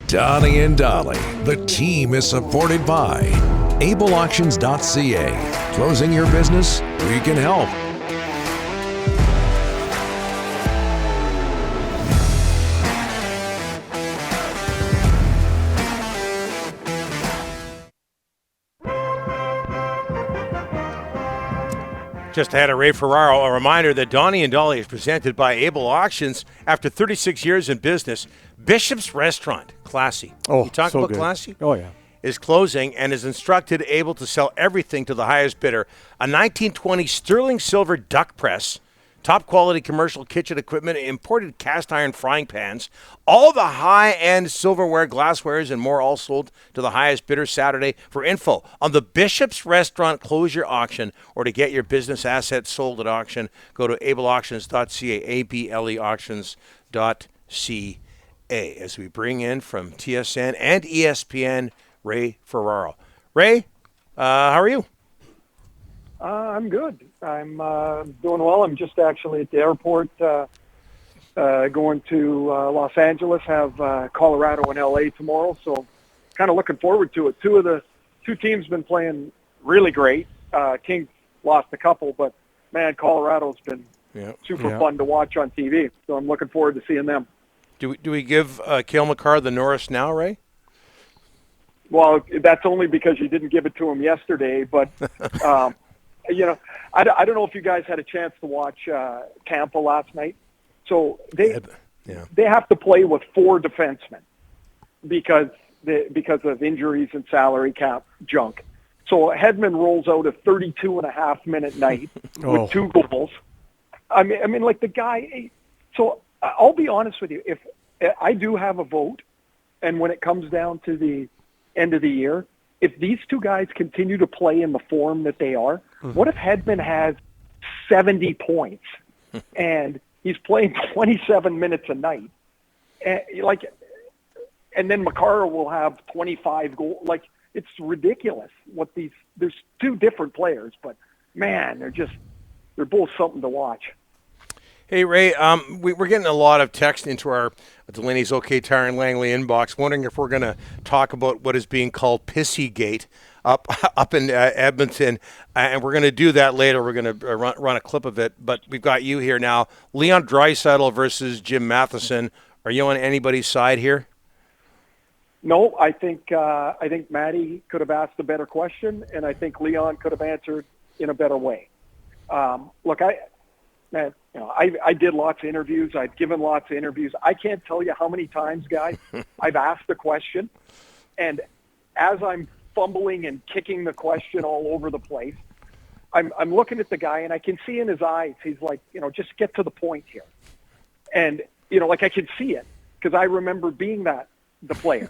Donnie and Dolly, the team is supported by ableauctions.ca. Closing your business? We can help. Just ahead of Ray Ferraro, a reminder that Donnie and Dolly is presented by Able Auctions. After 36 years in business, Bishop's Restaurant, classy. Oh, you talk so about good. classy? Oh, yeah. Is closing and is instructed able to sell everything to the highest bidder. A 1920 sterling silver duck press, top quality commercial kitchen equipment, imported cast iron frying pans, all the high-end silverware, glasswares, and more, all sold to the highest bidder Saturday. For info on the Bishop's Restaurant closure auction or to get your business assets sold at auction, go to ableauctions.ca, ableauctions.ca. As we bring in from TSN and ESPN, Ray Ferraro. Ray, how are you? I'm good. I'm doing well. I'm just actually at the airport going to Los Angeles, have Colorado and LA tomorrow, so kind of looking forward to it. Two teams been playing really great. Kings lost a couple, but, man, Colorado's been super fun to watch on TV, so I'm looking forward to seeing them. Do we give Cale Makar the Norris now, Ray? Well, that's only because you didn't give it to him yesterday, but you know, I don't know if you guys had a chance to watch Tampa last night. So they have to play with 4 defensemen because of injuries and salary cap junk. So Hedman rolls out a 32.5-minute night with 2 goals. I mean, like the guy. So I'll be honest with you. If I do have a vote, and when it comes down to the end of the year, if these 2 guys continue to play in the form that they are, what if Hedman has 70 points and he's playing 27 minutes a night? And then Makar will have 25 goals. Like, it's ridiculous there's 2 different players, but man, they're both something to watch. Hey, Ray, we're getting a lot of text into our Delaney's OK Tire and Langley inbox, wondering if we're going to talk about what is being called Pissygate up in Edmonton, and we're going to do that later. We're going to run a clip of it, but we've got you here now. Leon Draisaitl versus Jim Matheson. Are you on anybody's side here? No, I think Matty could have asked a better question, and I think Leon could have answered in a better way. Look, I did lots of interviews. I've given lots of interviews. I can't tell you how many times, guys, I've asked a question, and as I'm fumbling and kicking the question all over the place, I'm looking at the guy, and I can see in his eyes, he's like, just get to the point here. And, like I can see it because I remember being the player.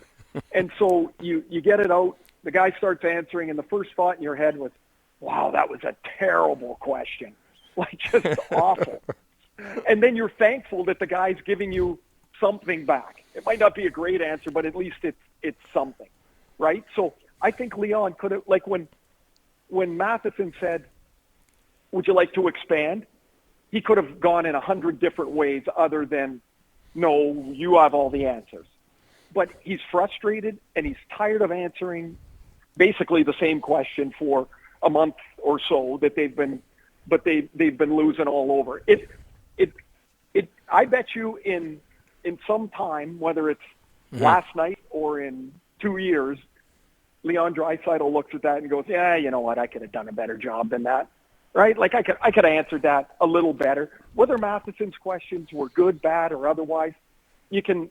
And so you get it out, the guy starts answering, and the first thought in your head was, wow, that was a terrible question. Like, just awful. And then you're thankful that the guy's giving you something back. It might not be a great answer, but at least it's something, right? So I think Leon could have, like when Matheson said, would you like to expand? He could have gone in 100 different ways other than, no, you have all the answers. But he's frustrated, and he's tired of answering basically the same question for a month or so that they've been losing all over. I bet you in some time, whether it's last night or in 2 years, Leon Draisaitl looks at that and goes, yeah, you know what, I could have done a better job than that. Right? Like I could have answered that a little better. Whether Matheson's questions were good, bad, or otherwise, you can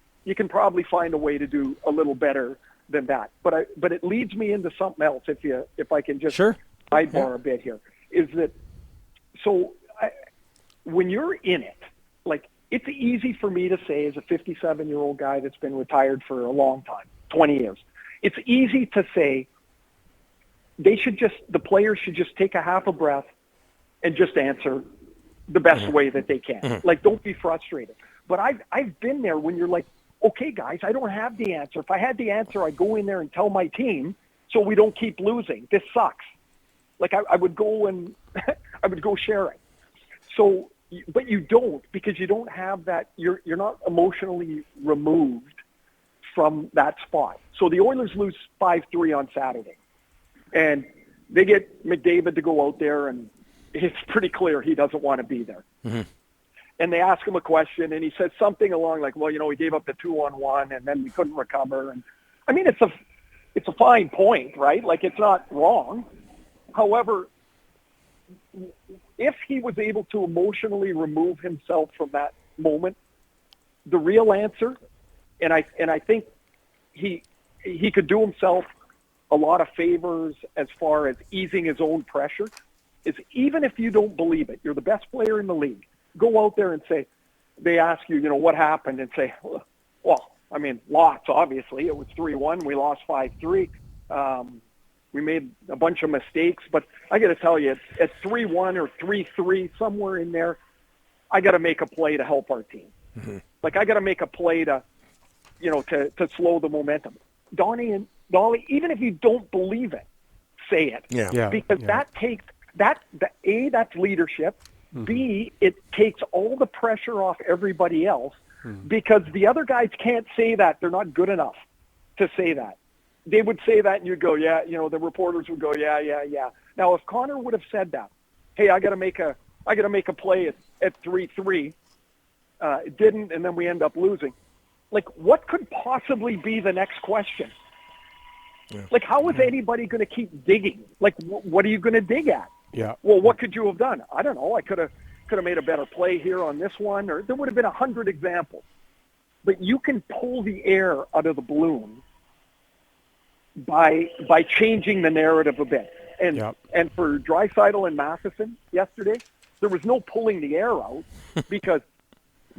probably find a way to do a little better than that. But it leads me into something else if I can just sidebar a bit here. Is that so when you're in it, like, it's easy for me to say as a 57-year-old guy that's been retired for a long time, 20 years, it's easy to say the players should just take a half a breath and just answer the best way that they can. Like, don't be frustrated. But I've been there when you're like, okay, guys, I don't have the answer. If I had the answer, I'd go in there and tell my team so we don't keep losing. This sucks. Like, I would go and I would go share it. So, but you don't, because you don't have that. You're not emotionally removed from that spot. So the Oilers lose 5-3 on Saturday. And they get McDavid to go out there, and it's pretty clear he doesn't want to be there. Mm-hmm. And they ask him a question, and he says something along like, well, we gave up the 2-on-1, and then we couldn't recover. And I mean, it's a fine point, right? Like, it's not wrong. However, if he was able to emotionally remove himself from that moment, the real answer, and I think he could do himself a lot of favors as far as easing his own pressure, is even if you don't believe it, you're the best player in the league, go out there and say, they ask you, what happened, and say, well, I mean, lots, obviously. It was 3-1. We lost 5-3. We made a bunch of mistakes, but I got to tell you, at 3-1 or 3-3, somewhere in there, I got to make a play to help our team. Mm-hmm. Like, I got to make a play to slow the momentum. Dolly, even if you don't believe it, say it. Yeah. Because that takes that's leadership. Mm-hmm. B, it takes all the pressure off everybody else because the other guys can't say that. They're not good enough to say that. They would say that and you'd go, yeah, the reporters would go, yeah. Now, if Connor would have said that, hey, I got to make a play at 3-3, it didn't, and then we end up losing. Like, what could possibly be the next question? Yeah. Like, how is anybody going to keep digging? Like, what are you going to dig at? Yeah. Well, what could you have done? I don't know. I could have made a better play here on this one, or there would have been 100 examples. But you can pull the air out of the balloon by changing the narrative a bit. And for Draisaitl and Matheson yesterday, there was no pulling the air out because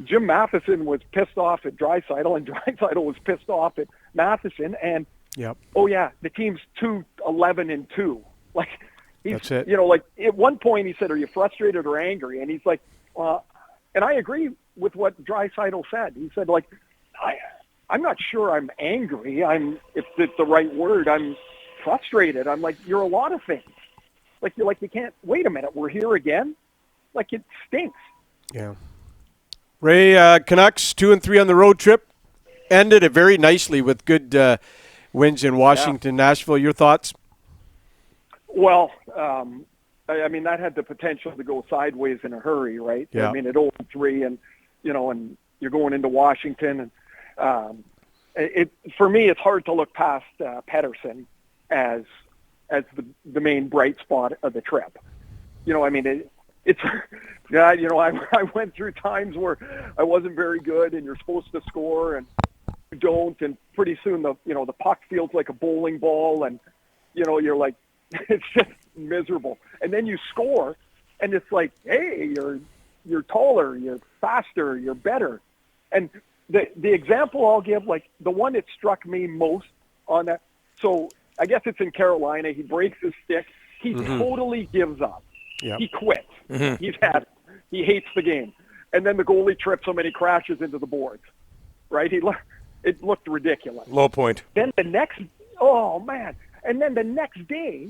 Jim Matheson was pissed off at Draisaitl, and Draisaitl was pissed off at Matheson. And the team's 2-11-2. Like, that's it. Like at one point he said, "Are you frustrated or angry?" And he's like, and I agree with what Draisaitl said. He said, like, I'm not sure I'm angry. If it's the right word, I'm frustrated. I'm like, you're a lot of things. Like, you're like, you can't, wait a minute, we're here again? Like, it stinks. Yeah. Ray, Canucks 2-3 on the road trip. Ended it very nicely with good wins in Washington, Nashville. Your thoughts? Well, I mean, that had the potential to go sideways in a hurry, right? Yeah. I mean, at 0-3 and you're going into Washington. And for me, it's hard to look past Pettersson as the main bright spot of the trip. I mean, I went through times where I wasn't very good, and you're supposed to score, and you don't, and pretty soon the puck feels like a bowling ball, and you're like, it's just miserable. And then you score, and it's like, hey, you're taller, you're faster, you're better. And the example I'll give, like the one that struck me most on that, so I guess it's in Carolina, he breaks his stick, he totally gives up. Yep. He quits. He's had it. He hates the game. And then the goalie trips him and he crashes into the boards. Right? It looked ridiculous. Low point. Then the next day,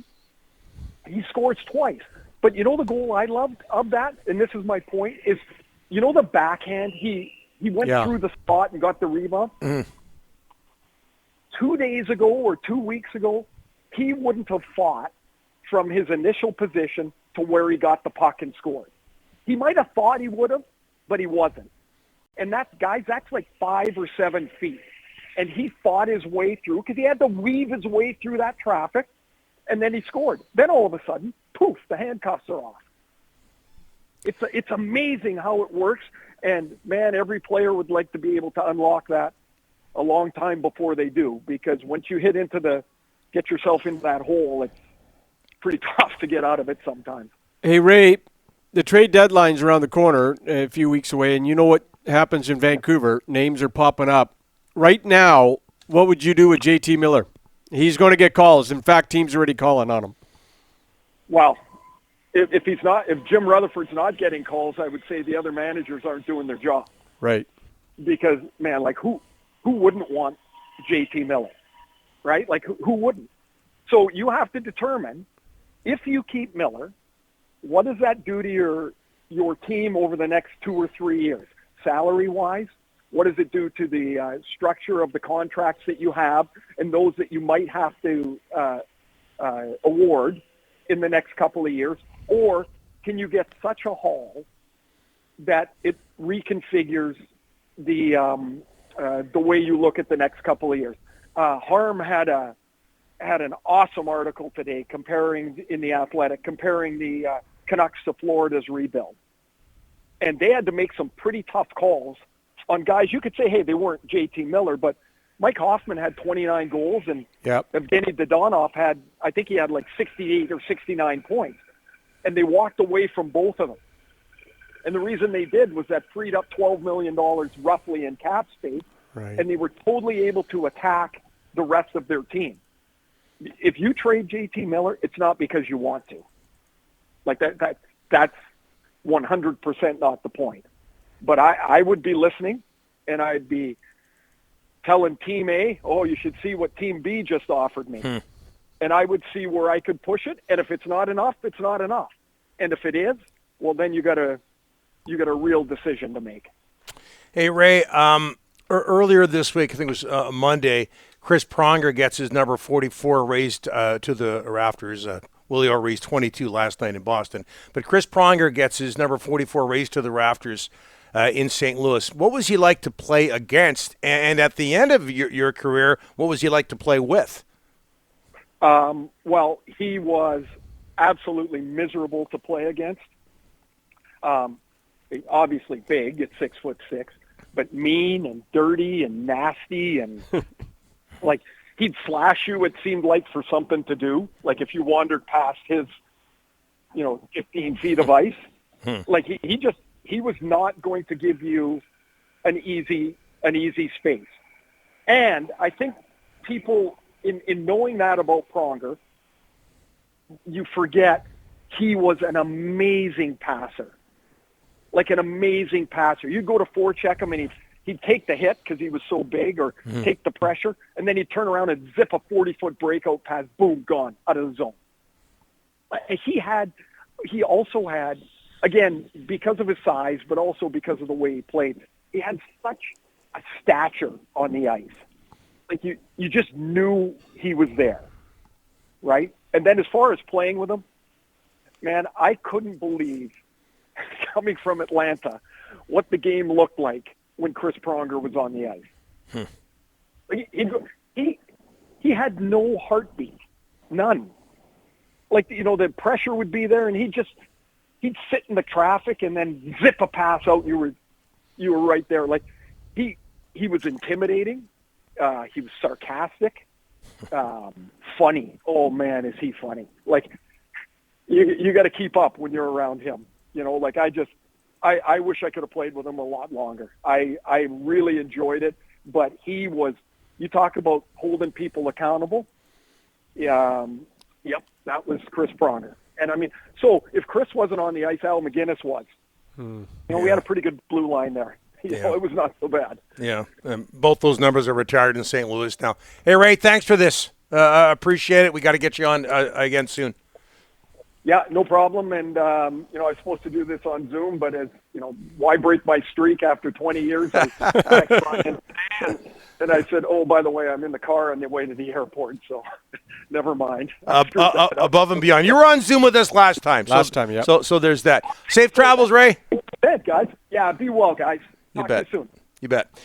he scores twice. But the goal I loved of that, and this is my point, is the backhand, he went through the spot and got the rebound. 2 days ago or 2 weeks ago, he wouldn't have fought from his initial position to where he got the puck and scored. He might have thought he would have, but he wasn't. And that's like 5 or 7 feet. And he fought his way through because he had to weave his way through that traffic, and then he scored. Then all of a sudden, poof, the handcuffs are off. It's amazing how it works. And, man, every player would like to be able to unlock that a long time before they do, because once you get yourself into that hole, it's pretty tough to get out of it sometimes. Hey, Ray, the trade deadline's around the corner, a few weeks away, and you know what happens in Vancouver. Names are popping up. Right now, what would you do with JT Miller? He's going to get calls. In fact, teams are already calling on him. Well, if Jim Rutherford's not getting calls, I would say the other managers aren't doing their job. Right. Because, man, like who wouldn't want JT Miller, right? Like who wouldn't? So you have to determine, if you keep Miller, what does that do to your team over the next 2 or 3 years? Salary-wise, What does it do to the structure of the contracts that you have and those that you might have to award in the next couple of years? Or can you get such a haul that it reconfigures the way you look at the next couple of years? Harm had an awesome article today in The Athletic comparing the Canucks to Florida's rebuild. And they had to make some pretty tough calls on guys. You could say, hey, they weren't JT Miller, but Mike Hoffman had 29 goals, and Evgeny Dadonov I think he had like 68 or 69 points. And they walked away from both of them. And the reason they did was that freed up $12 million roughly in cap space, and they were totally able to attack the rest of their team. If you trade JT Miller, it's not because you want to. Like that's 100% not the point. But I would be listening, and I'd be telling Team A, oh, you should see what Team B just offered me. And I would see where I could push it. And if it's not enough, it's not enough. And if it is, well, then you got a real decision to make. Hey, Ray, earlier this week, I think it was Monday, Chris Pronger gets his number 44 raised to the rafters. Willie O'Reilly's 22 last night in Boston. But Chris Pronger gets his number 44 raised to the rafters in St. Louis. What was he like to play against? And at the end of your career, what was he like to play with? Well, he was absolutely miserable to play against. Obviously big at 6'6", but mean and dirty and nasty and like he'd slash you. It seemed like for something to do. Like if you wandered past his, 15 feet of ice, like he was not going to give you an easy space. And I think people in knowing that about Pronger, you forget he was an amazing passer. Like an amazing passer. You'd go to forecheck him and he'd take the hit because he was so big or take the pressure, and then he'd turn around and zip a 40-foot breakout pass, boom, gone, out of the zone. He also had, again, because of his size, but also because of the way he played, he had such a stature on the ice. Like you just knew he was there, right? And then as far as playing with him, man, I couldn't believe, coming from Atlanta, what the game looked like when Chris Pronger was on the ice. He had no heartbeat, none. Like, the pressure would be there, and he'd sit in the traffic and then zip a pass out, and you were right there. Like, he was intimidating. He was sarcastic, funny. Oh man, is he funny? Like, you got to keep up when you're around him. I wish I could have played with him a lot longer. I really enjoyed it, but you talk about holding people accountable. Yep, that was Chris Pronger. And I mean, so if Chris wasn't on the ice, Al McGinnis was. We had a pretty good blue line there. It was not so bad. Yeah, both those numbers are retired in St. Louis now. Hey, Ray, thanks for this. Appreciate it. We got to get you on again soon. Yeah, no problem. And, I was supposed to do this on Zoom, but why break my streak after 20 years? I texted Ryan and I said, oh, by the way, I'm in the car on the way to the airport, so never mind. Above and beyond. You were on Zoom with us last time. Yeah. So there's that. Safe travels, Ray. Good, guys. Yeah, be well, guys. Talk to you soon. You bet.